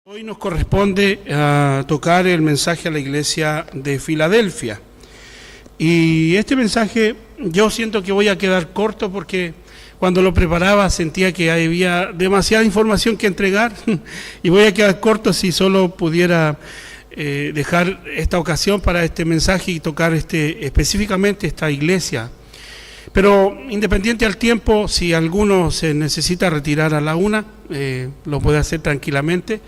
Hoy nos corresponde tocar el mensaje a la iglesia de Filadelfia. Y este mensaje yo siento que voy a quedar corto porque cuando lo preparaba sentía que había demasiada información que entregar y voy a quedar corto si solo pudiera dejar esta ocasión para este mensaje y tocar específicamente esta iglesia. Pero independiente al tiempo, si alguno se necesita retirar a la una, lo puede hacer tranquilamente.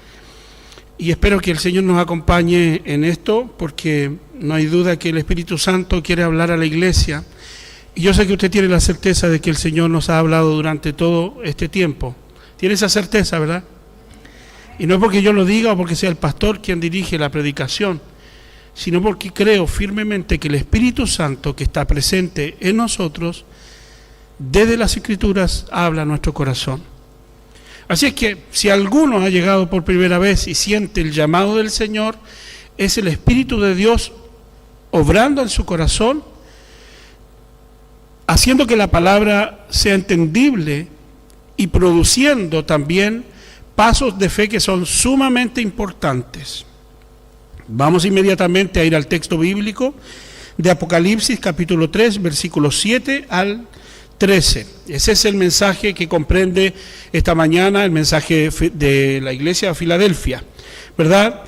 Y espero que el Señor nos acompañe en esto, porque no hay duda que el Espíritu Santo quiere hablar a la iglesia. Y yo sé que usted tiene la certeza de que el Señor nos ha hablado durante todo este tiempo. Tiene esa certeza, ¿verdad? Y no es porque yo lo diga o porque sea el pastor quien dirige la predicación, sino porque creo firmemente que el Espíritu Santo que está presente en nosotros, desde las Escrituras, habla a nuestro corazón. Así es que si alguno ha llegado por primera vez y siente el llamado del Señor, es el Espíritu de Dios obrando en su corazón, haciendo que la palabra sea entendible y produciendo también pasos de fe que son sumamente importantes. Vamos inmediatamente a ir al texto bíblico de Apocalipsis capítulo 3, versículos 7 al 13. Ese es el mensaje que comprende esta mañana, el mensaje de la iglesia de Filadelfia, ¿verdad?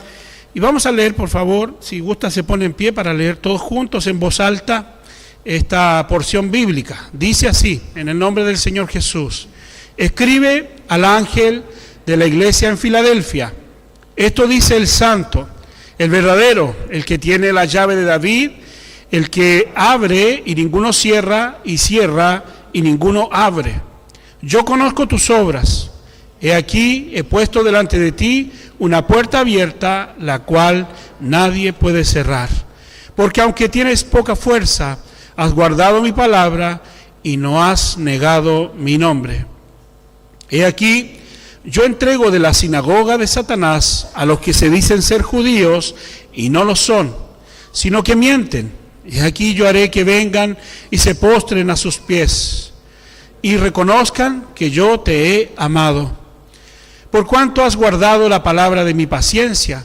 Y vamos a leer, por favor, si gusta se pone en pie para leer todos juntos en voz alta esta porción bíblica. Dice así, en el nombre del Señor Jesús: escribe al ángel de la iglesia en Filadelfia, esto dice el santo, el verdadero, el que tiene la llave de David, el que abre y ninguno cierra, y cierra y ninguno abre. Yo conozco tus obras. He aquí, he puesto delante de ti una puerta abierta, la cual nadie puede cerrar. Porque aunque tienes poca fuerza, has guardado mi palabra y no has negado mi nombre. He aquí, yo entrego de la sinagoga de Satanás a los que se dicen ser judíos y no lo son, sino que mienten. Y aquí yo haré que vengan y se postren a sus pies y reconozcan que yo te he amado. Por cuanto has guardado la palabra de mi paciencia,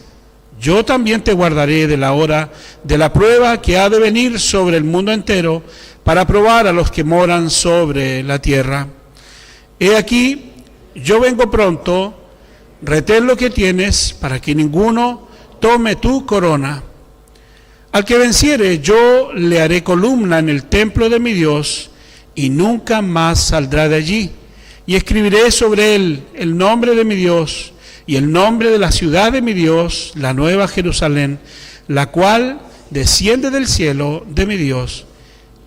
yo también te guardaré de la hora de la prueba que ha de venir sobre el mundo entero para probar a los que moran sobre la tierra. He aquí, yo vengo pronto, retén lo que tienes para que ninguno tome tu corona. Al que venciere, yo le haré columna en el templo de mi Dios, y nunca más saldrá de allí. Y escribiré sobre él el nombre de mi Dios, y el nombre de la ciudad de mi Dios, la nueva Jerusalén, la cual desciende del cielo de mi Dios,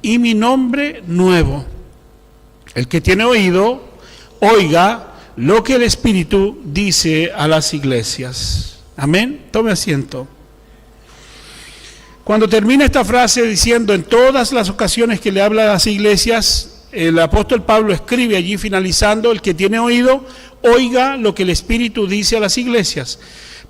y mi nombre nuevo. El que tiene oído, oiga lo que el Espíritu dice a las iglesias. Amén. Tome asiento. Cuando termina esta frase diciendo en todas las ocasiones que le habla a las iglesias, el apóstol Pablo escribe allí finalizando: el que tiene oído, oiga lo que el Espíritu dice a las iglesias,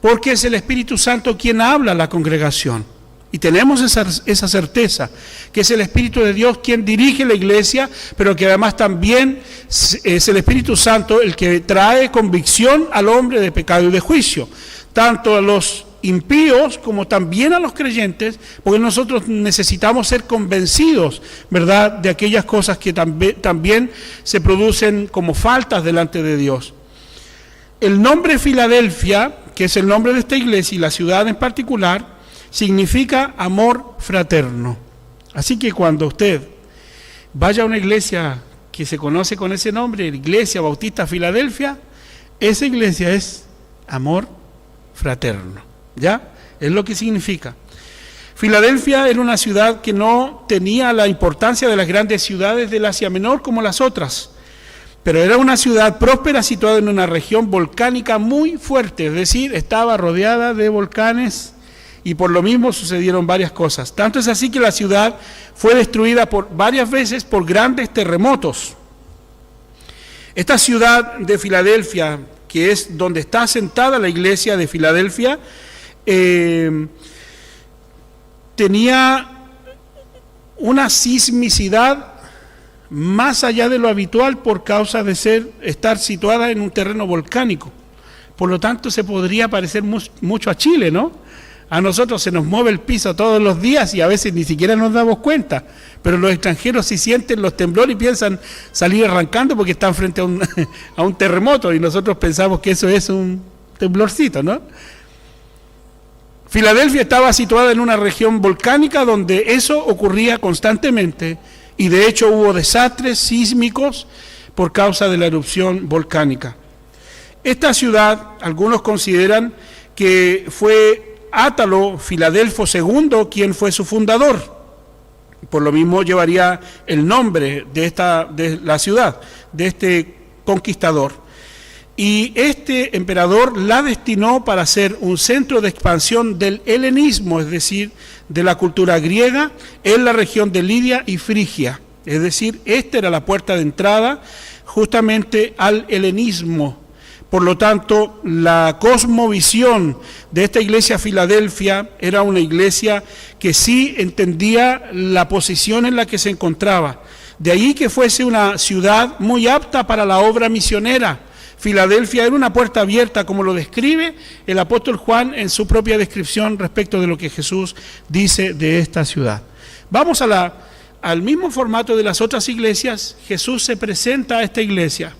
porque es el Espíritu Santo quien habla a la congregación. Y tenemos esa certeza, que es el Espíritu de Dios quien dirige la iglesia, pero que además también es el Espíritu Santo el que trae convicción al hombre de pecado y de juicio, tanto a los impíos como también a los creyentes, porque nosotros necesitamos ser convencidos, ¿verdad?, de aquellas cosas que también se producen como faltas delante de Dios. El nombre Filadelfia, que es el nombre de esta iglesia y la ciudad en particular, significa amor fraterno. Así que cuando usted vaya a una iglesia que se conoce con ese nombre, la Iglesia Bautista Filadelfia, esa iglesia es amor fraterno. ¿Ya? Es lo que significa. Filadelfia era una ciudad que no tenía la importancia de las grandes ciudades del Asia Menor como las otras, pero era una ciudad próspera situada en una región volcánica muy fuerte, es decir, estaba rodeada de volcanes y por lo mismo sucedieron varias cosas. Tanto es así que la ciudad fue destruida varias veces por grandes terremotos. Esta ciudad de Filadelfia, que es donde está asentada la iglesia de Filadelfia, tenía una sismicidad más allá de lo habitual por causa de estar situada en un terreno volcánico. por lo tanto se podría parecer mucho a Chile, ¿no? A nosotros se nos mueve el piso todos los días y a veces ni siquiera nos damos cuenta, pero los extranjeros sí sienten los temblores y piensan salir arrancando porque están frente a un terremoto y nosotros pensamos que eso es un temblorcito, ¿no? Filadelfia estaba situada en una región volcánica donde eso ocurría constantemente y de hecho hubo desastres sísmicos por causa de la erupción volcánica. Esta ciudad, algunos consideran que fue Átalo Filadelfo II quien fue su fundador. Por lo mismo llevaría el nombre de la ciudad, de este conquistador. Y este emperador la destinó para ser un centro de expansión del helenismo, es decir, de la cultura griega en la región de Lidia y Frigia. Es decir, esta era la puerta de entrada justamente al helenismo. Por lo tanto, la cosmovisión de esta iglesia Filadelfia era una iglesia que sí entendía la posición en la que se encontraba. De ahí que fuese una ciudad muy apta para la obra misionera. Filadelfia era una puerta abierta, como lo describe el apóstol Juan en su propia descripción respecto de lo que Jesús dice de esta ciudad. Vamos al mismo formato de las otras iglesias. Jesús se presenta a esta iglesia.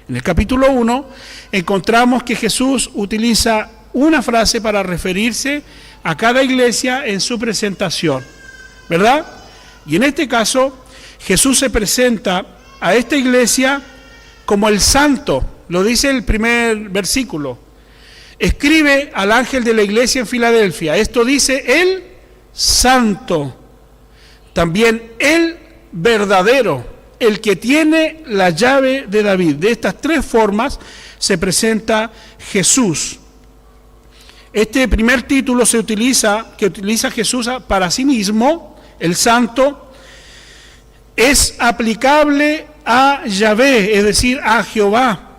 En el capítulo 1 encontramos que Jesús utiliza una frase para referirse a cada iglesia en su presentación, ¿verdad? Y en este caso, Jesús se presenta a esta iglesia como el santo. Lo dice el primer versículo. Escribe al ángel de la iglesia en Filadelfia. Esto dice el santo. También el verdadero, el que tiene la llave de David. De estas tres formas se presenta Jesús. Este primer título que utiliza Jesús para sí mismo, el santo, es aplicable a Yahvé, es decir, a Jehová.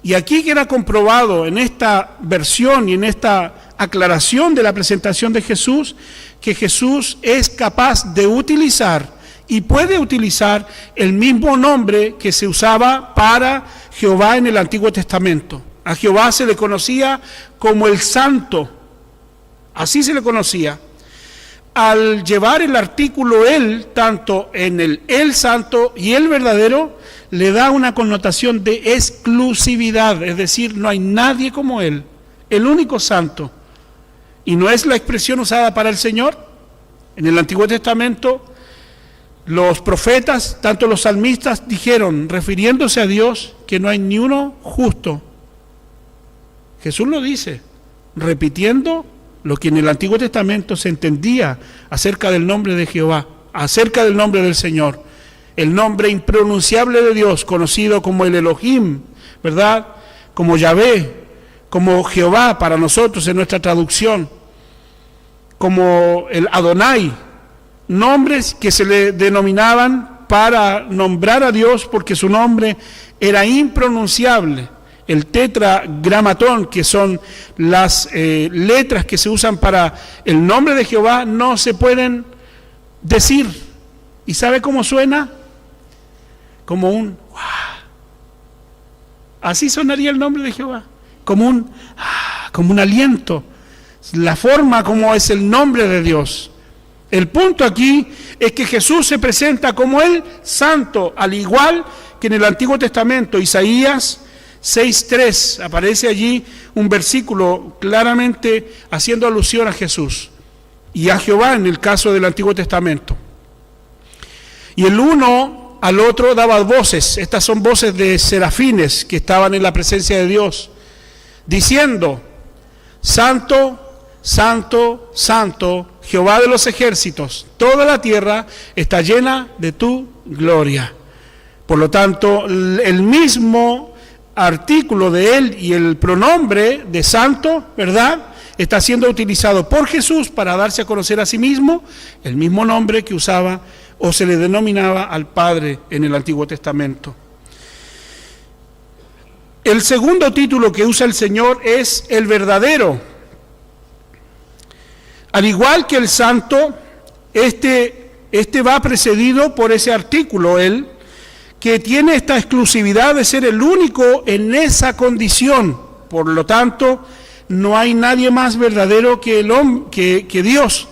Y aquí queda comprobado en esta versión y en esta aclaración de la presentación de Jesús, que Jesús es capaz de utilizar y puede utilizar el mismo nombre que se usaba para Jehová en el Antiguo Testamento. A Jehová se le conocía como el Santo, así se le conocía. Al llevar el artículo el, tanto en el santo y el verdadero, le da una connotación de exclusividad, es decir, no hay nadie como él, el único santo. Y no es la expresión usada para el Señor. En el Antiguo Testamento, los profetas, tanto los salmistas, dijeron, refiriéndose a Dios, que no hay ni uno justo. Jesús lo dice, repitiendo lo que en el Antiguo Testamento se entendía acerca del nombre de Jehová, acerca del nombre del Señor, el nombre impronunciable de Dios, conocido como el Elohim, ¿verdad? Como Yahvé, como Jehová para nosotros en nuestra traducción, como el Adonai, nombres que se le denominaban para nombrar a Dios porque su nombre era impronunciable. El tetragramatón, que son las letras que se usan para el nombre de Jehová, no se pueden decir. ¿Y sabe cómo suena? Como un ¡guau! Así sonaría el nombre de Jehová, como un aliento, la forma como es el nombre de Dios. El punto aquí es que Jesús se presenta como el santo, al igual que en el Antiguo Testamento. Isaías 6:3, aparece allí un versículo claramente haciendo alusión a Jesús y a Jehová en el caso del Antiguo Testamento. Y el uno al otro daba voces. Estas son voces de serafines que estaban en la presencia de Dios, diciendo: Santo, Santo, Santo, Jehová de los ejércitos, toda la tierra está llena de tu gloria. Por lo tanto, el mismo artículo de él y el pronombre de santo, ¿verdad?, está siendo utilizado por Jesús para darse a conocer a sí mismo, el mismo nombre que usaba o se le denominaba al Padre en el Antiguo Testamento. El segundo título que usa el Señor es el verdadero. Al igual que el santo, este va precedido por ese artículo, él, que tiene esta exclusividad de ser el único en esa condición. Por lo tanto, no hay nadie más verdadero que Dios.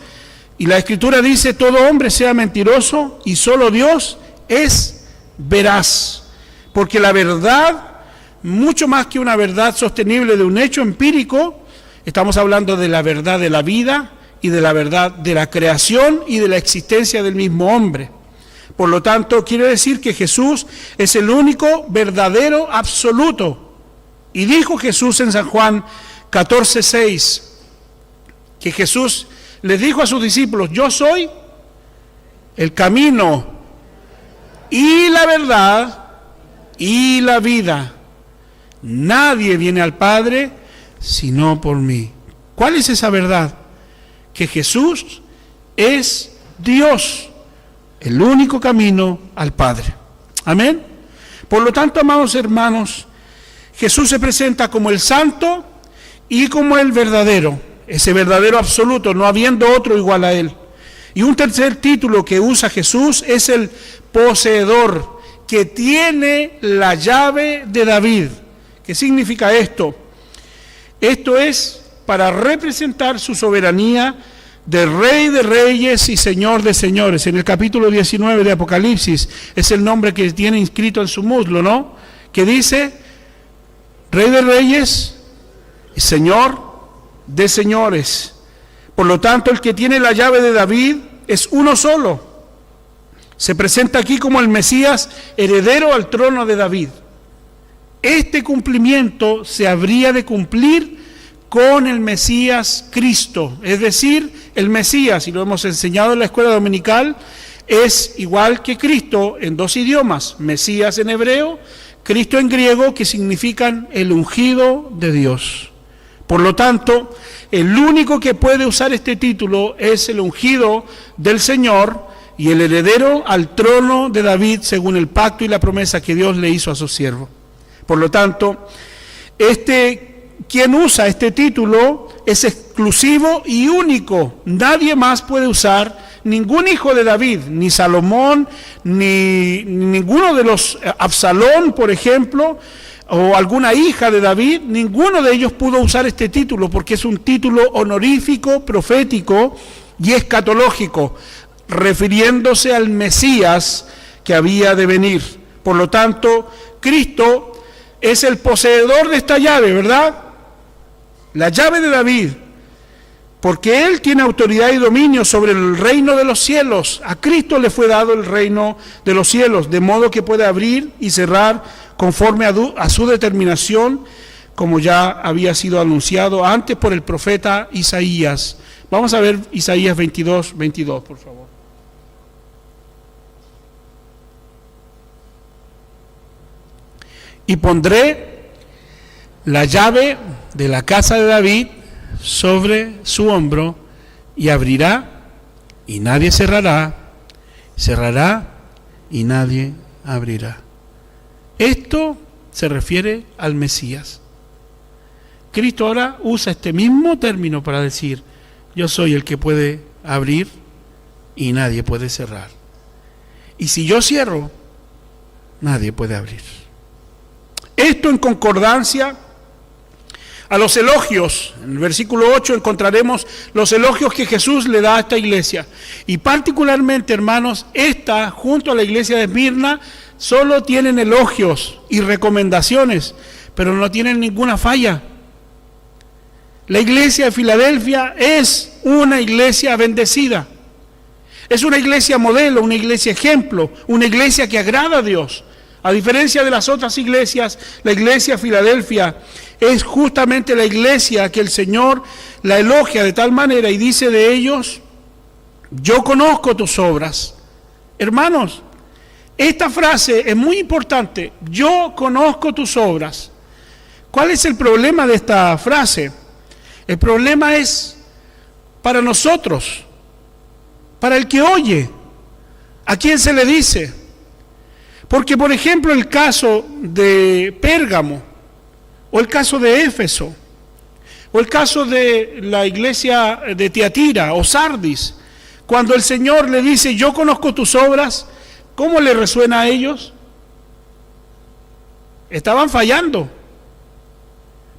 Y la Escritura dice, todo hombre sea mentiroso y solo Dios es veraz. Porque la verdad, mucho más que una verdad sostenible de un hecho empírico, estamos hablando de la verdad de la vida y de la verdad de la creación y de la existencia del mismo hombre. Por lo tanto, quiere decir que Jesús es el único verdadero absoluto. Y dijo Jesús en San Juan 14:6, que Jesús les dijo a sus discípulos, yo soy el camino y la verdad y la vida. Nadie viene al Padre sino por mí. ¿Cuál es esa verdad? Que Jesús es Dios, el único camino al Padre. Amén. Por lo tanto, amados hermanos, Jesús se presenta como el santo y como el verdadero, ese verdadero absoluto, no habiendo otro igual a él. Y un tercer título que usa Jesús es el poseedor, que tiene la llave de David. ¿Qué significa esto? Esto es para representar su soberanía de Rey de Reyes y Señor de Señores. En el capítulo 19 de Apocalipsis es el nombre que tiene inscrito en su muslo, ¿no? Que dice, Rey de Reyes y Señor de Señores. Por lo tanto, el que tiene la llave de David es uno solo. Se presenta aquí como el Mesías heredero al trono de David. Este cumplimiento se habría de cumplir con el Mesías Cristo, es decir, el Mesías, y lo hemos enseñado en la escuela dominical, es igual que Cristo en dos idiomas, Mesías en hebreo, Cristo en griego, que significan el ungido de Dios. Por lo tanto, el único que puede usar este título es el ungido del Señor y el heredero al trono de David, según el pacto y la promesa que Dios le hizo a su siervo. Por lo tanto, quien usa este título es exclusivo y único. Nadie más puede usar, ningún hijo de David, ni Salomón, ni ninguno de los Absalón, por ejemplo, o alguna hija de David, ninguno de ellos pudo usar este título porque es un título honorífico, profético y escatológico, refiriéndose al Mesías que había de venir. Por lo tanto, Cristo es el poseedor de esta llave, ¿verdad? La llave de David, porque Él tiene autoridad y dominio sobre el reino de los cielos. A Cristo le fue dado el reino de los cielos, de modo que puede abrir y cerrar conforme a su determinación, como ya había sido anunciado antes por el profeta Isaías. Vamos a ver Isaías 22, por favor. Y pondré la llave de la casa de David sobre su hombro, y abrirá y nadie cerrará, cerrará y nadie abrirá. Esto se refiere al Mesías. Cristo ahora usa este mismo término para decir, yo soy el que puede abrir y nadie puede cerrar. Y si yo cierro, nadie puede abrir. Esto en concordancia a los elogios. En el versículo 8 encontraremos los elogios que Jesús le da a esta iglesia. Y particularmente, hermanos, esta, junto a la iglesia de Esmirna, solo tienen elogios y recomendaciones, pero no tienen ninguna falla. La iglesia de Filadelfia es una iglesia bendecida. Es una iglesia modelo, una iglesia ejemplo, una iglesia que agrada a Dios. A diferencia de las otras iglesias, la iglesia de Filadelfia es justamente la iglesia que el Señor la elogia de tal manera y dice de ellos, yo conozco tus obras. Hermanos, esta frase es muy importante, yo conozco tus obras. ¿Cuál es el problema de esta frase? El problema es para nosotros, para el que oye, ¿a quién se le dice? Porque, por ejemplo, el caso de Pérgamo, o el caso de Éfeso, o el caso de la iglesia de Tiatira o Sardis, cuando el Señor le dice, yo conozco tus obras, ¿cómo le resuena a ellos? Estaban fallando.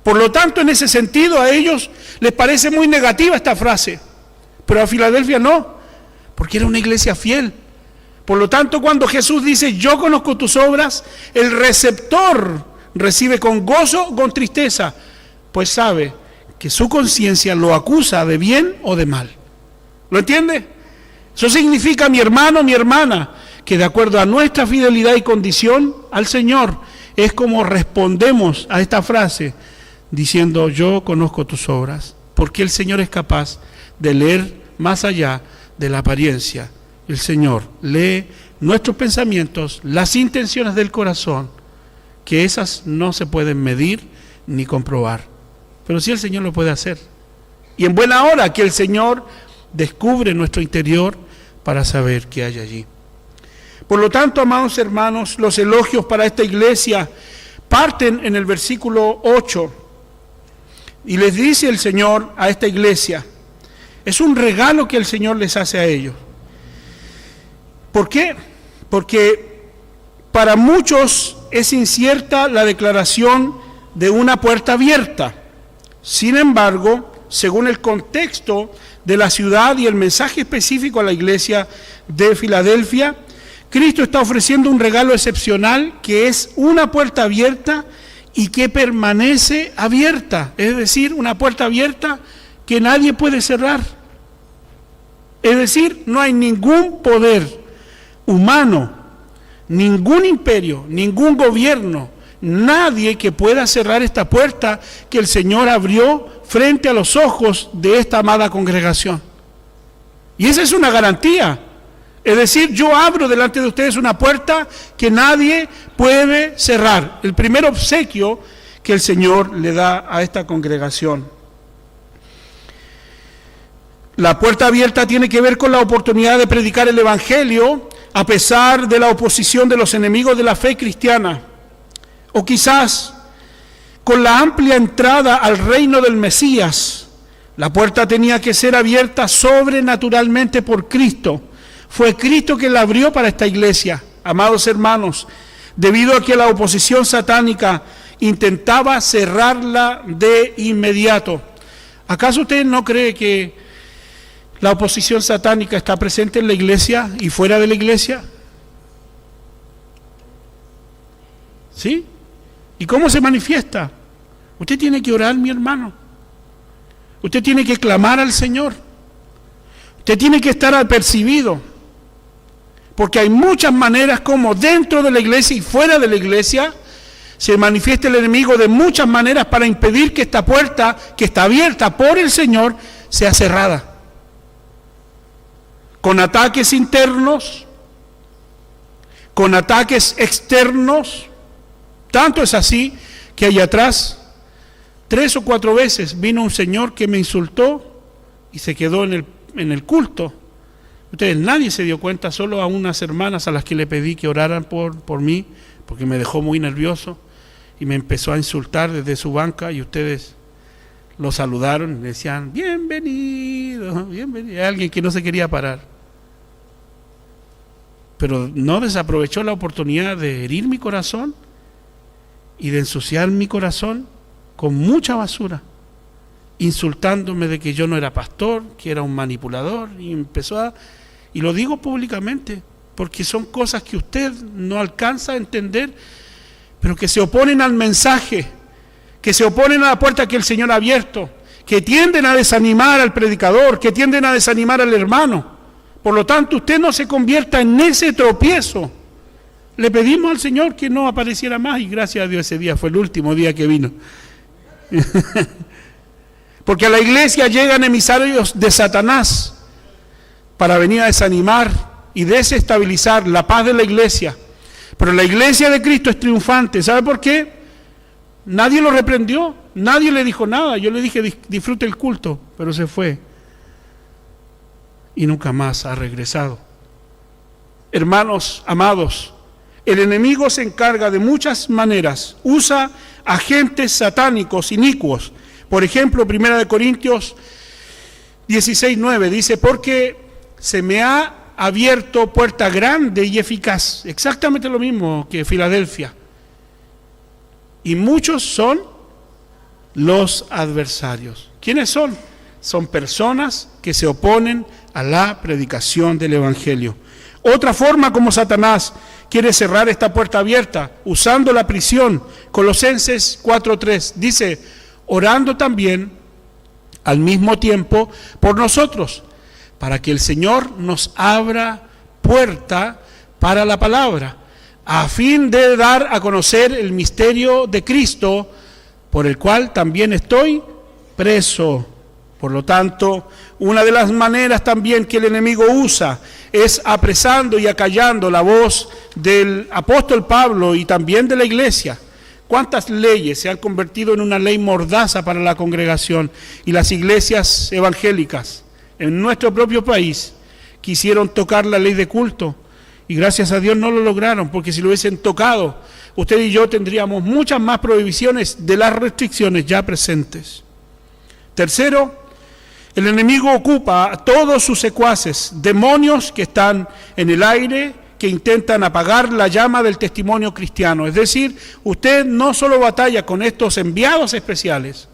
Por lo tanto, en ese sentido, a ellos les parece muy negativa esta frase, pero a Filadelfia no, porque era una iglesia fiel. Por lo tanto, cuando Jesús dice, yo conozco tus obras, el receptor recibe con gozo o con tristeza, pues sabe que su conciencia lo acusa de bien o de mal. ¿Lo entiende? Eso significa, mi hermano, mi hermana, que de acuerdo a nuestra fidelidad y condición al Señor, es como respondemos a esta frase, diciendo, yo conozco tus obras, porque el Señor es capaz de leer más allá de la apariencia. El Señor lee nuestros pensamientos, las intenciones del corazón, que esas no se pueden medir ni comprobar. Pero sí el Señor lo puede hacer. Y en buena hora que el Señor descubre nuestro interior para saber qué hay allí. Por lo tanto, amados hermanos, los elogios para esta iglesia parten en el versículo 8. Y les dice el Señor a esta iglesia, es un regalo que el Señor les hace a ellos. ¿Por qué? Porque para muchos es incierta la declaración de una puerta abierta. Sin embargo, según el contexto de la ciudad y el mensaje específico a la iglesia de Filadelfia, Cristo está ofreciendo un regalo excepcional que es una puerta abierta y que permanece abierta. Es decir, una puerta abierta que nadie puede cerrar. Es decir, no hay ningún poder humano, ningún imperio, ningún gobierno, nadie que pueda cerrar esta puerta que el Señor abrió frente a los ojos de esta amada congregación. Y esa es una garantía. Es decir, yo abro delante de ustedes una puerta que nadie puede cerrar. El primer obsequio que el Señor le da a esta congregación. La puerta abierta tiene que ver con la oportunidad de predicar el Evangelio a pesar de la oposición de los enemigos de la fe cristiana, o quizás con la amplia entrada al reino del Mesías. La puerta tenía que ser abierta sobrenaturalmente por Cristo. Fue Cristo quien la abrió para esta iglesia, amados hermanos, debido a que la oposición satánica intentaba cerrarla de inmediato. ¿Acaso usted no cree que la oposición satánica está presente en la iglesia y fuera de la iglesia? ¿Sí? ¿Y cómo se manifiesta? Usted tiene que orar, mi hermano. Usted tiene que clamar al Señor. Usted tiene que estar apercibido. Porque hay muchas maneras como dentro de la iglesia y fuera de la iglesia se manifiesta el enemigo de muchas maneras para impedir que esta puerta, que está abierta por el Señor, sea cerrada. Con ataques internos, con ataques externos. Tanto es así que allá atrás 3 o 4 veces vino un señor que me insultó y se quedó en el culto. Ustedes, nadie se dio cuenta, solo a unas hermanas a las que le pedí que oraran por mí, porque me dejó muy nervioso y me empezó a insultar desde su banca, y ustedes lo saludaron y le decían, bienvenido, bienvenido. Hay alguien que no se quería parar. Pero no desaprovechó la oportunidad de herir mi corazón y de ensuciar mi corazón con mucha basura, insultándome de que yo no era pastor, que era un manipulador, y lo digo públicamente, porque son cosas que usted no alcanza a entender, pero que se oponen al mensaje, que se oponen a la puerta que el Señor ha abierto, que tienden a desanimar al predicador, que tienden a desanimar al hermano. Por lo tanto, usted no se convierta en ese tropiezo. Le pedimos al Señor que no apareciera más, y gracias a Dios ese día fue el último día que vino. Porque a la iglesia llegan emisarios de Satanás para venir a desanimar y desestabilizar la paz de la iglesia. Pero la iglesia de Cristo es triunfante. ¿Sabe por qué? Nadie lo reprendió, nadie le dijo nada. Yo le dije, disfrute el culto, pero se fue. Y nunca más ha regresado. Hermanos amados, el enemigo se encarga de muchas maneras. Usa agentes satánicos, inicuos. Por ejemplo, 1 Corintios 16:9 dice, porque se me ha abierto puerta grande y eficaz. Exactamente lo mismo que Filadelfia. Y muchos son los adversarios. ¿Quiénes son? Son personas que se oponen a la predicación del Evangelio. Otra forma como Satanás quiere cerrar esta puerta abierta, usando la prisión. Colosenses 4:3 dice, orando también al mismo tiempo por nosotros, para que el Señor nos abra puerta para la palabra, a fin de dar a conocer el misterio de Cristo, por el cual también estoy preso. Por lo tanto, una de las maneras también que el enemigo usa es apresando y acallando la voz del apóstol Pablo y también de la iglesia. ¿Cuántas leyes se han convertido en una ley mordaza para la congregación? Y las iglesias evangélicas en nuestro propio país quisieron tocar la ley de culto y gracias a Dios no lo lograron, porque si lo hubiesen tocado, usted y yo tendríamos muchas más prohibiciones de las restricciones ya presentes. Tercero, el enemigo ocupa a todos sus secuaces, demonios que están en el aire, que intentan apagar la llama del testimonio cristiano. Es decir, usted no solo batalla con estos enviados especiales,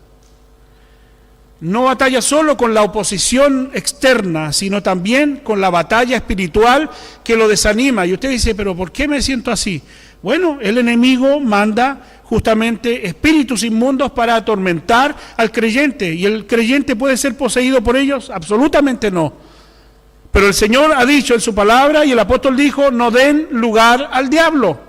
no batalla solo con la oposición externa, sino también con la batalla espiritual que lo desanima. Y usted dice, ¿pero por qué me siento así? Bueno, el enemigo manda justamente espíritus inmundos para atormentar al creyente. ¿Y el creyente puede ser poseído por ellos? Absolutamente no. Pero el Señor ha dicho en su palabra, y el apóstol dijo, no den lugar al diablo.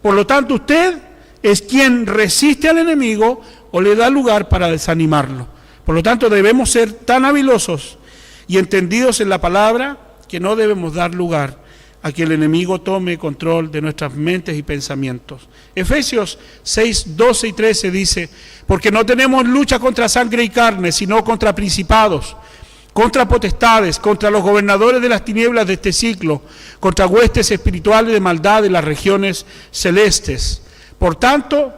Por lo tanto, usted es quien resiste al enemigo o le da lugar para desanimarlo. Por lo tanto, debemos ser tan habilosos y entendidos en la palabra que no debemos dar lugar a que el enemigo tome control de nuestras mentes y pensamientos. Efesios 6, 12 y 13 dice, porque no tenemos lucha contra sangre y carne, sino contra principados, contra potestades, contra los gobernadores de las tinieblas de este siglo, contra huestes espirituales de maldad en las regiones celestes. Por tanto,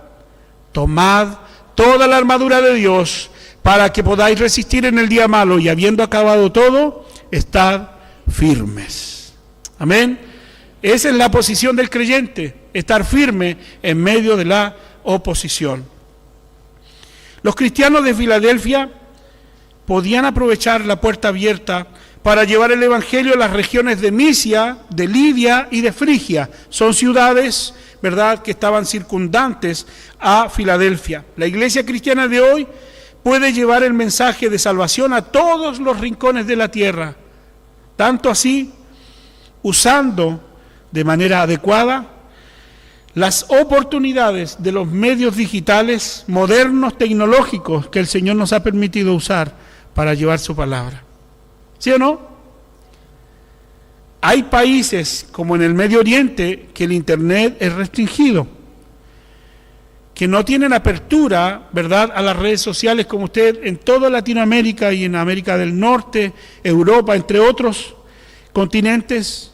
tomad toda la armadura de Dios para que podáis resistir en el día malo y habiendo acabado todo, estad firmes. Amén. Esa es la posición del creyente, estar firme en medio de la oposición. Los cristianos de Filadelfia podían aprovechar la puerta abierta para llevar el evangelio a las regiones de Misia, de Lidia y de Frigia. Son ciudades, ¿verdad?, que estaban circundantes a Filadelfia. La iglesia cristiana de hoy puede llevar el mensaje de salvación a todos los rincones de la tierra, tanto así, usando de manera adecuada las oportunidades de los medios digitales modernos, tecnológicos, que el Señor nos ha permitido usar para llevar su palabra. ¿Sí o no? Hay países, como en el Medio Oriente, que el Internet es restringido, que no tienen apertura, ¿verdad?, a las redes sociales como usted en toda Latinoamérica y en América del Norte, Europa, entre otros continentes.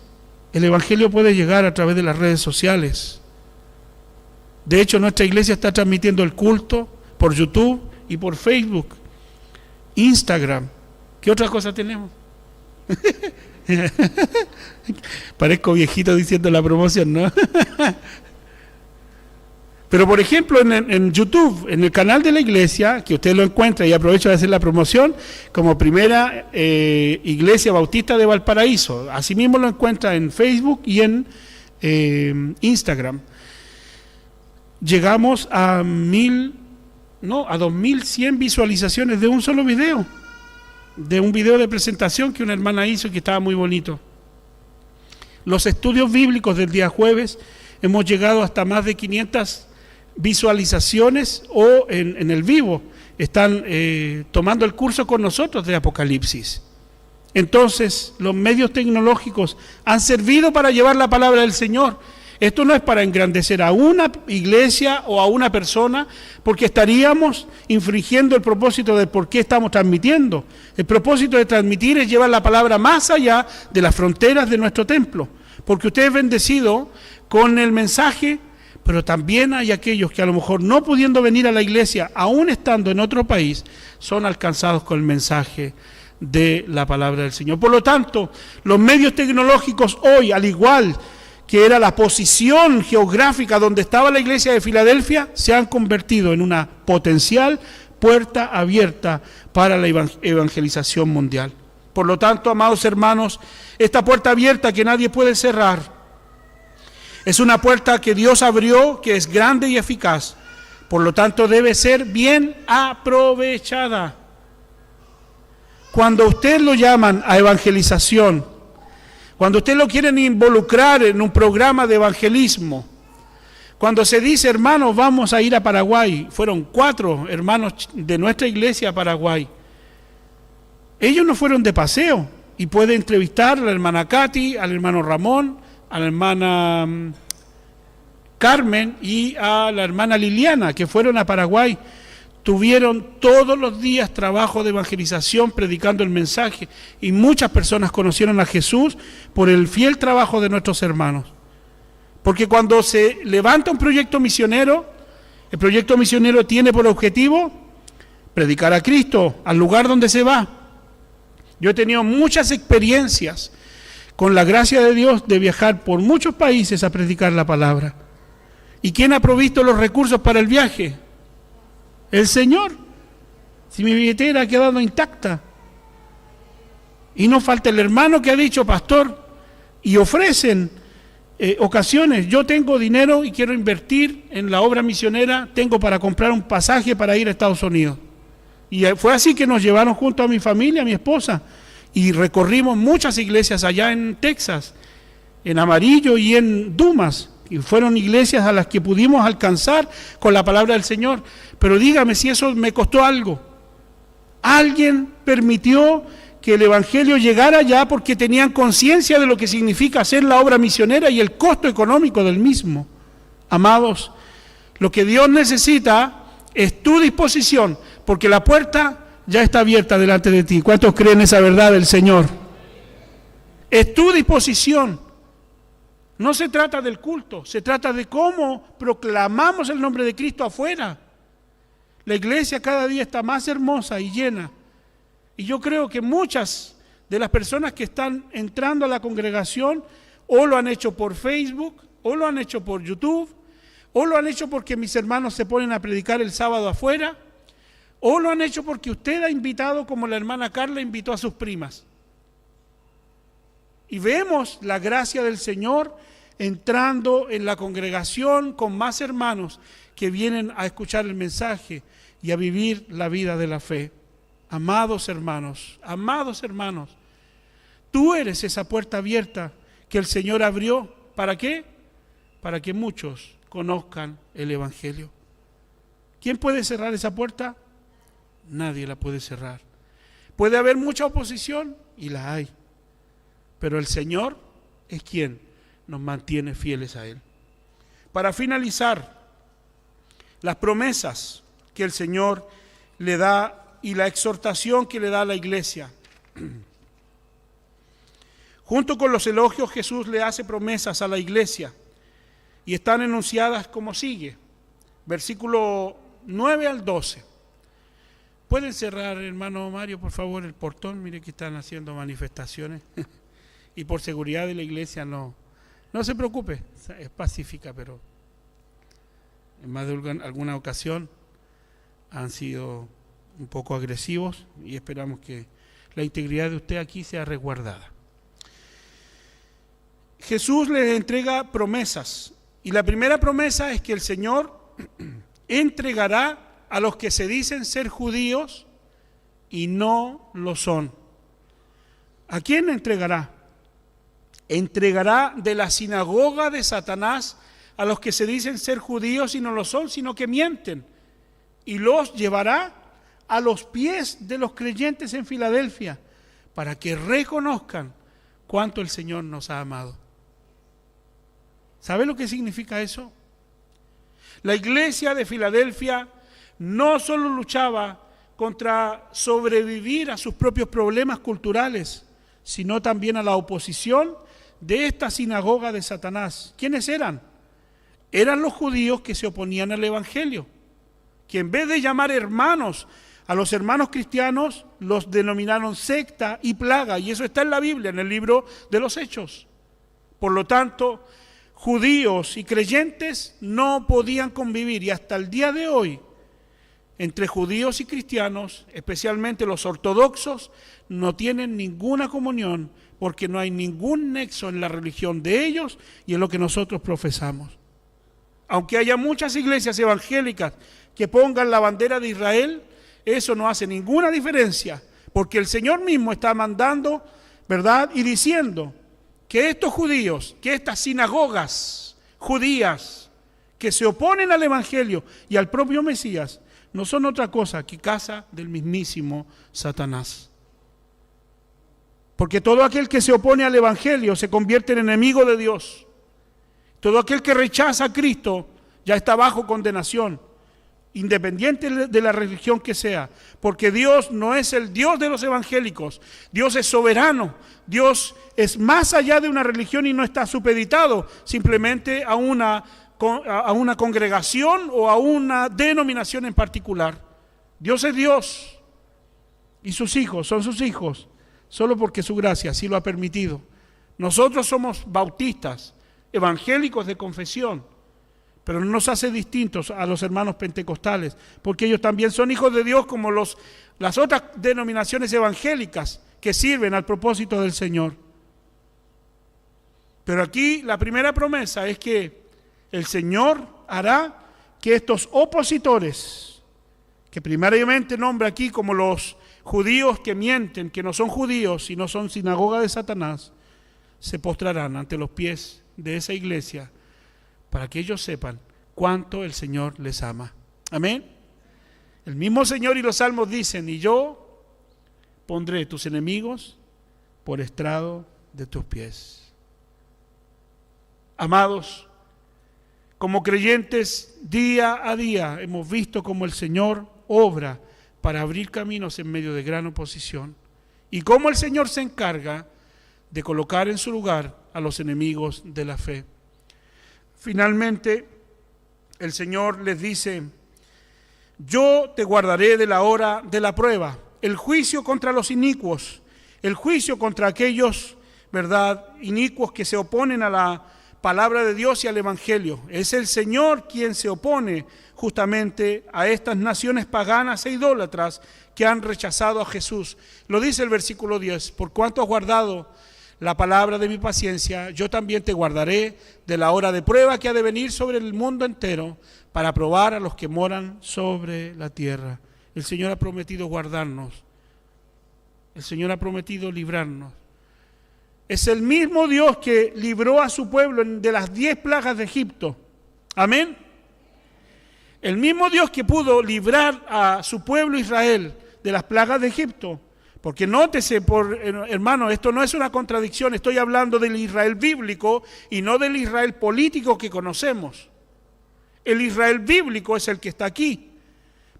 El evangelio puede llegar a través de las redes sociales. De hecho, nuestra iglesia está transmitiendo el culto por YouTube y por Facebook, Instagram. ¿Qué otra cosa tenemos? Parezco viejito diciendo la promoción, ¿no? Pero por ejemplo en YouTube, en el canal de la iglesia, que usted lo encuentra, y aprovecho de hacer la promoción, como Primera Iglesia Bautista de Valparaíso. Asimismo lo encuentra en Facebook y en Instagram. Llegamos a 2.100 visualizaciones de un solo video, de un video de presentación que una hermana hizo y que estaba muy bonito. Los estudios bíblicos del día jueves hemos llegado hasta más de 500 visualizaciones, o en el vivo están tomando el curso con nosotros de Apocalipsis. Entonces, los medios tecnológicos han servido para llevar la palabra del Señor. Esto no es para engrandecer a una iglesia o a una persona, porque estaríamos infringiendo el propósito de por qué estamos transmitiendo. El propósito de transmitir es llevar la palabra más allá de las fronteras de nuestro templo, porque usted es bendecido con el mensaje, pero también hay aquellos que a lo mejor no pudiendo venir a la iglesia, aún estando en otro país, son alcanzados con el mensaje de la palabra del Señor. Por lo tanto, los medios tecnológicos hoy, al igual que era la posición geográfica donde estaba la iglesia de Filadelfia, se han convertido en una potencial puerta abierta para la evangelización mundial. Por lo tanto, amados hermanos, esta puerta abierta que nadie puede cerrar, es una puerta que Dios abrió, que es grande y eficaz. Por lo tanto, debe ser bien aprovechada. Cuando usted lo llaman a evangelización, cuando usted lo quieren involucrar en un programa de evangelismo, cuando se dice, hermanos, vamos a ir a Paraguay, fueron 4 hermanos de nuestra iglesia a Paraguay. Ellos no fueron de paseo, y puede entrevistar a la hermana Katy, al hermano Ramón, a la hermana Carmen y a la hermana Liliana, que fueron a Paraguay. Tuvieron todos los días trabajo de evangelización, predicando el mensaje, y muchas personas conocieron a Jesús por el fiel trabajo de nuestros hermanos. Porque cuando se levanta un proyecto misionero, el proyecto misionero tiene por objetivo predicar a Cristo al lugar donde se va. Yo he tenido muchas experiencias con la gracia de Dios de viajar por muchos países a predicar la palabra. ¿Y quién ha provisto los recursos para el viaje? El Señor. Si mi billetera ha quedado intacta. Y no falta el hermano que ha dicho, pastor, y ofrecen ocasiones, yo tengo dinero y quiero invertir en la obra misionera, tengo para comprar un pasaje para ir a Estados Unidos. Y fue así que nos llevaron junto a mi familia, a mi esposa, y recorrimos muchas iglesias allá en Texas, en Amarillo y en Dumas, y fueron iglesias a las que pudimos alcanzar con la palabra del Señor. Pero dígame si eso me costó algo. Alguien permitió que el evangelio llegara allá porque tenían conciencia de lo que significa hacer la obra misionera y el costo económico del mismo. Amados, lo que Dios necesita es tu disposición, porque la puerta ya está abierta delante de ti. ¿Cuántos creen esa verdad del Señor? Es tu disposición. No se trata del culto, se trata de cómo proclamamos el nombre de Cristo afuera. La iglesia cada día está más hermosa y llena. Y yo creo que muchas de las personas que están entrando a la congregación o lo han hecho por Facebook, o lo han hecho por YouTube, o lo han hecho porque mis hermanos se ponen a predicar el sábado afuera, o lo han hecho porque usted ha invitado, como la hermana Carla invitó a sus primas. Y vemos la gracia del Señor entrando en la congregación con más hermanos que vienen a escuchar el mensaje y a vivir la vida de la fe. Amados hermanos, tú eres esa puerta abierta que el Señor abrió. ¿Para qué? Para que muchos conozcan el Evangelio. ¿Quién puede cerrar esa puerta? Nadie la puede cerrar. Puede haber mucha oposición, y la hay, pero el Señor es quien nos mantiene fieles a Él. Para finalizar, las promesas que el Señor le da y la exhortación que le da a la iglesia. Junto con los elogios, Jesús le hace promesas a la iglesia y están enunciadas como sigue. Versículo 9 al 12. ¿Pueden cerrar, hermano Mario, por favor, el portón? Mire que están haciendo manifestaciones. Y por seguridad de la iglesia no se preocupe, es pacífica, pero en más de alguna ocasión han sido un poco agresivos y esperamos que la integridad de usted aquí sea resguardada. Jesús les entrega promesas y la primera promesa es que el Señor entregará a los que se dicen ser judíos y no lo son. ¿A quién entregará? Entregará de la sinagoga de Satanás a los que se dicen ser judíos y no lo son, sino que mienten, y los llevará a los pies de los creyentes en Filadelfia para que reconozcan cuánto el Señor nos ha amado. ¿Sabe lo que significa eso? La iglesia de Filadelfia no solo luchaba contra sobrevivir a sus propios problemas culturales, sino también a la oposición de esta sinagoga de Satanás. ¿Quiénes eran? Eran los judíos que se oponían al evangelio, que en vez de llamar hermanos a los hermanos cristianos, los denominaron secta y plaga, y eso está en la Biblia, en el libro de los Hechos. Por lo tanto, judíos y creyentes no podían convivir, y hasta el día de hoy entre judíos y cristianos, especialmente los ortodoxos, no tienen ninguna comunión porque no hay ningún nexo en la religión de ellos y en lo que nosotros profesamos. Aunque haya muchas iglesias evangélicas que pongan la bandera de Israel, eso no hace ninguna diferencia, porque el Señor mismo está mandando, ¿verdad? Y diciendo que estos judíos, que estas sinagogas judías que se oponen al Evangelio y al propio Mesías, no son otra cosa que casa del mismísimo Satanás. Porque todo aquel que se opone al Evangelio se convierte en enemigo de Dios. Todo aquel que rechaza a Cristo ya está bajo condenación, independiente de la religión que sea, porque Dios no es el Dios de los evangélicos. Dios es soberano, Dios es más allá de una religión y no está supeditado simplemente a una congregación o a una denominación en particular. Dios es Dios y sus hijos son sus hijos solo porque su gracia así lo ha permitido. Nosotros somos bautistas, evangélicos de confesión, pero no nos hace distintos a los hermanos pentecostales, porque ellos también son hijos de Dios como las otras denominaciones evangélicas que sirven al propósito del Señor. Pero aquí la primera promesa es que el Señor hará que estos opositores, que primariamente nombra aquí como los judíos que mienten, que no son judíos y no son sinagoga de Satanás, se postrarán ante los pies de esa iglesia para que ellos sepan cuánto el Señor les ama. Amén. El mismo Señor y los salmos dicen: y yo pondré tus enemigos por estrado de tus pies. Amados, como creyentes, día a día hemos visto cómo el Señor obra para abrir caminos en medio de gran oposición y cómo el Señor se encarga de colocar en su lugar a los enemigos de la fe. Finalmente, el Señor les dice: yo te guardaré de la hora de la prueba, el juicio contra los inicuos, el juicio contra aquellos, ¿verdad?, inicuos que se oponen a la palabra de Dios y al Evangelio. Es el Señor quien se opone justamente a estas naciones paganas e idólatras que han rechazado a Jesús. Lo dice el versículo 10: por cuanto has guardado la palabra de mi paciencia, yo también te guardaré de la hora de prueba que ha de venir sobre el mundo entero para probar a los que moran sobre la tierra. El Señor ha prometido guardarnos. El Señor ha prometido librarnos. Es el mismo Dios que libró a su pueblo de las 10 plagas de Egipto. Amén. El mismo Dios que pudo librar a su pueblo Israel de las plagas de Egipto. Porque nótese, hermano, esto no es una contradicción. Estoy hablando del Israel bíblico y no del Israel político que conocemos. El Israel bíblico es el que está aquí.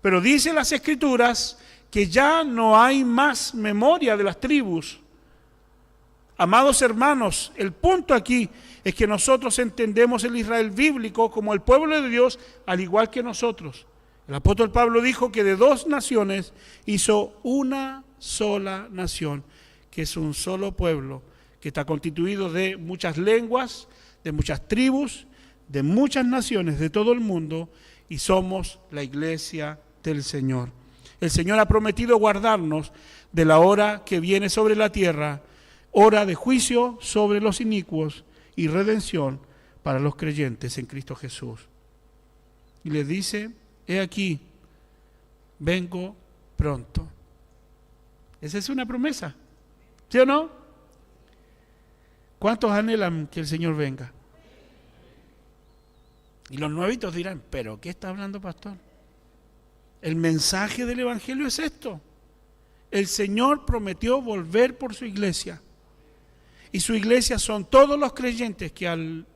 Pero dice las Escrituras que ya no hay más memoria de las tribus. Amados hermanos, el punto aquí es que nosotros entendemos el Israel bíblico como el pueblo de Dios, al igual que nosotros. El apóstol Pablo dijo que de 2 naciones hizo una sola nación, que es un solo pueblo, que está constituido de muchas lenguas, de muchas tribus, de muchas naciones de todo el mundo, y somos la iglesia del Señor. El Señor ha prometido guardarnos de la hora que viene sobre la tierra, hora de juicio sobre los inicuos y redención para los creyentes en Cristo Jesús. Y les dice: he aquí, vengo pronto. Esa es una promesa, ¿sí o no? ¿Cuántos anhelan que el Señor venga? Y los nuevitos dirán: ¿pero qué está hablando, pastor? El mensaje del Evangelio es esto: el Señor prometió volver por su iglesia. Y su iglesia son todos los creyentes que al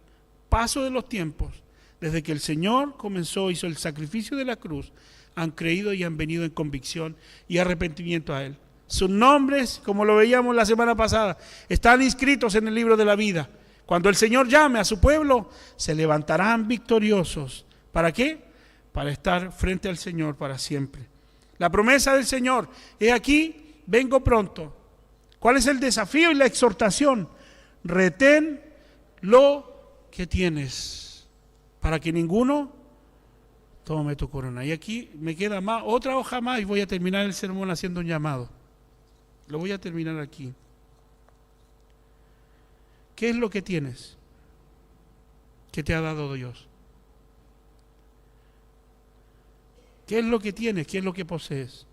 paso de los tiempos, desde que el Señor comenzó, hizo el sacrificio de la cruz, han creído y han venido en convicción y arrepentimiento a Él. Sus nombres, como lo veíamos la semana pasada, están inscritos en el libro de la vida. Cuando el Señor llame a su pueblo, se levantarán victoriosos. ¿Para qué? Para estar frente al Señor para siempre. La promesa del Señor: he aquí, vengo pronto. ¿Cuál es el desafío y la exhortación? Retén lo que tienes, para que ninguno Tómame tu corona. Y aquí me queda otra hoja más y voy a terminar el sermón haciendo un llamado. Lo voy a terminar aquí. ¿Qué es lo que tienes que te ha dado Dios? ¿Qué es lo que tienes? ¿Qué es lo que posees?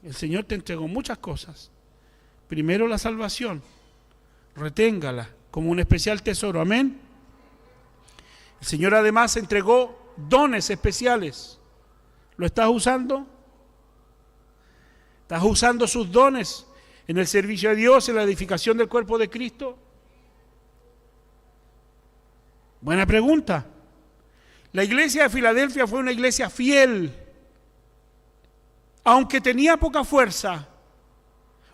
El Señor te entregó muchas cosas. Primero la salvación. Reténgala como un especial tesoro. Amén. El Señor además entregó dones especiales. ¿Lo estás usando? ¿Estás usando sus dones en el servicio de Dios, en la edificación del cuerpo de Cristo? Buena pregunta. La iglesia de Filadelfia fue una iglesia fiel, aunque tenía poca fuerza,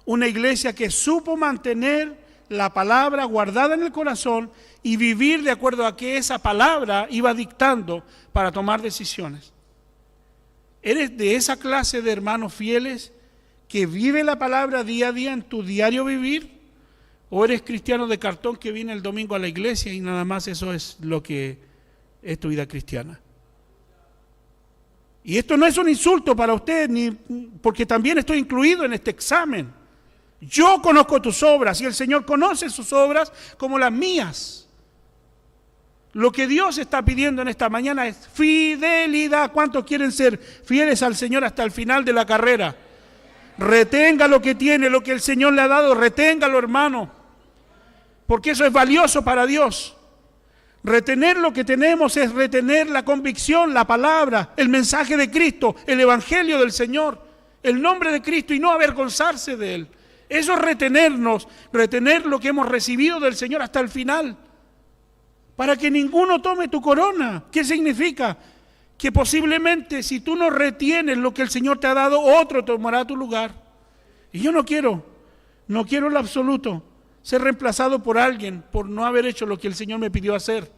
una iglesia que supo mantener la palabra guardada en el corazón y vivir de acuerdo a que esa palabra iba dictando para tomar decisiones. ¿Eres de esa clase de hermanos fieles que vive la palabra día a día en tu diario vivir? ¿O eres cristiano de cartón que viene el domingo a la iglesia y nada más eso es lo que es tu vida cristiana? Y esto no es un insulto para usted, porque también estoy incluido en este examen. Yo conozco tus obras y el Señor conoce sus obras como las mías. Lo que Dios está pidiendo en esta mañana es fidelidad. ¿Cuántos quieren ser fieles al Señor hasta el final de la carrera? Retenga lo que tiene, lo que el Señor le ha dado, reténgalo, hermano, porque eso es valioso para Dios. Retener lo que tenemos es retener la convicción, la palabra, el mensaje de Cristo, el evangelio del Señor, el nombre de Cristo y no avergonzarse de Él. Eso es retenernos, retener lo que hemos recibido del Señor hasta el final, para que ninguno tome tu corona. ¿Qué significa? Que posiblemente si tú no retienes lo que el Señor te ha dado, otro tomará tu lugar. Y yo no quiero en lo absoluto ser reemplazado por alguien por no haber hecho lo que el Señor me pidió hacer.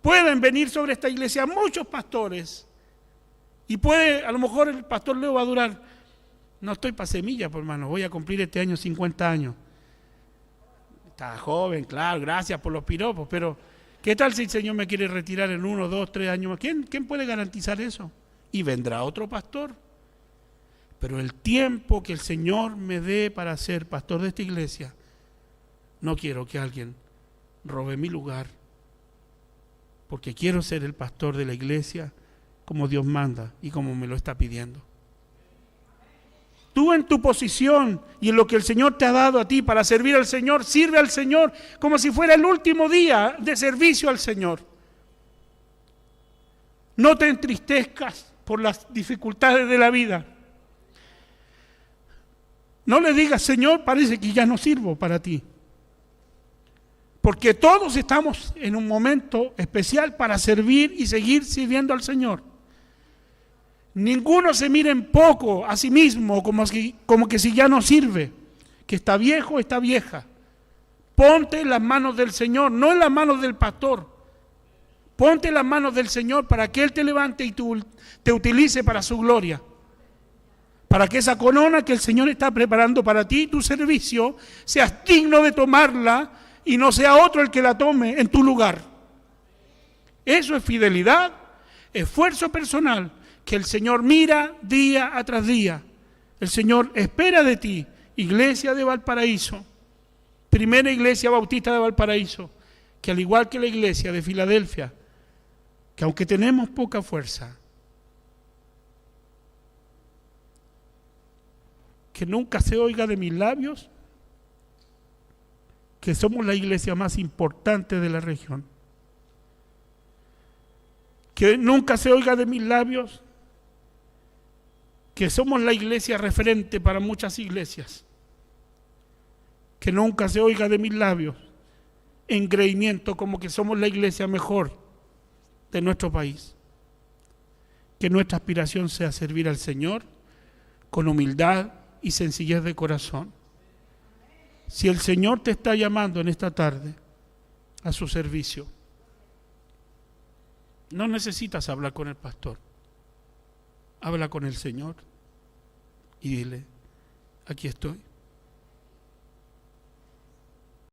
Pueden venir sobre esta iglesia muchos pastores y a lo mejor el pastor Leo va a durar, no estoy para semilla, por hermano, voy a cumplir este año 50 años. Está joven, claro, gracias por los piropos, pero ¿qué tal si el Señor me quiere retirar en 1, 2, 3 años más? ¿Quién puede garantizar eso? Y vendrá otro pastor. Pero el tiempo que el Señor me dé para ser pastor de esta iglesia, no quiero que alguien robe mi lugar, porque quiero ser el pastor de la iglesia como Dios manda y como me lo está pidiendo. Tú en tu posición y en lo que el Señor te ha dado a ti para servir al Señor, sirve al Señor como si fuera el último día de servicio al Señor. No te entristezcas por las dificultades de la vida. No le digas, Señor, parece que ya no sirvo para ti. Porque todos estamos en un momento especial para servir y seguir sirviendo al Señor. Ninguno se mire en poco a sí mismo como que si ya no sirve, que está viejo, está vieja. Ponte en las manos del Señor, no en las manos del pastor. Ponte en las manos del Señor para que Él te levante y te utilice para su gloria. Para que esa corona que el Señor está preparando para ti, tu servicio, seas digno de tomarla y no sea otro el que la tome en tu lugar. Eso es fidelidad, esfuerzo personal, que el Señor mira día tras día. El Señor espera de ti, iglesia de Valparaíso, primera iglesia bautista de Valparaíso, que al igual que la iglesia de Filadelfia, que aunque tenemos poca fuerza, que nunca se oiga de mis labios que somos la iglesia más importante de la región. Que nunca se oiga de mis labios que somos la iglesia referente para muchas iglesias. Que nunca se oiga de mis labios engreimiento como que somos la iglesia mejor de nuestro país. Que nuestra aspiración sea servir al Señor con humildad y sencillez de corazón. Si el Señor te está llamando en esta tarde a su servicio, no necesitas hablar con el pastor. Habla con el Señor y dile, aquí estoy.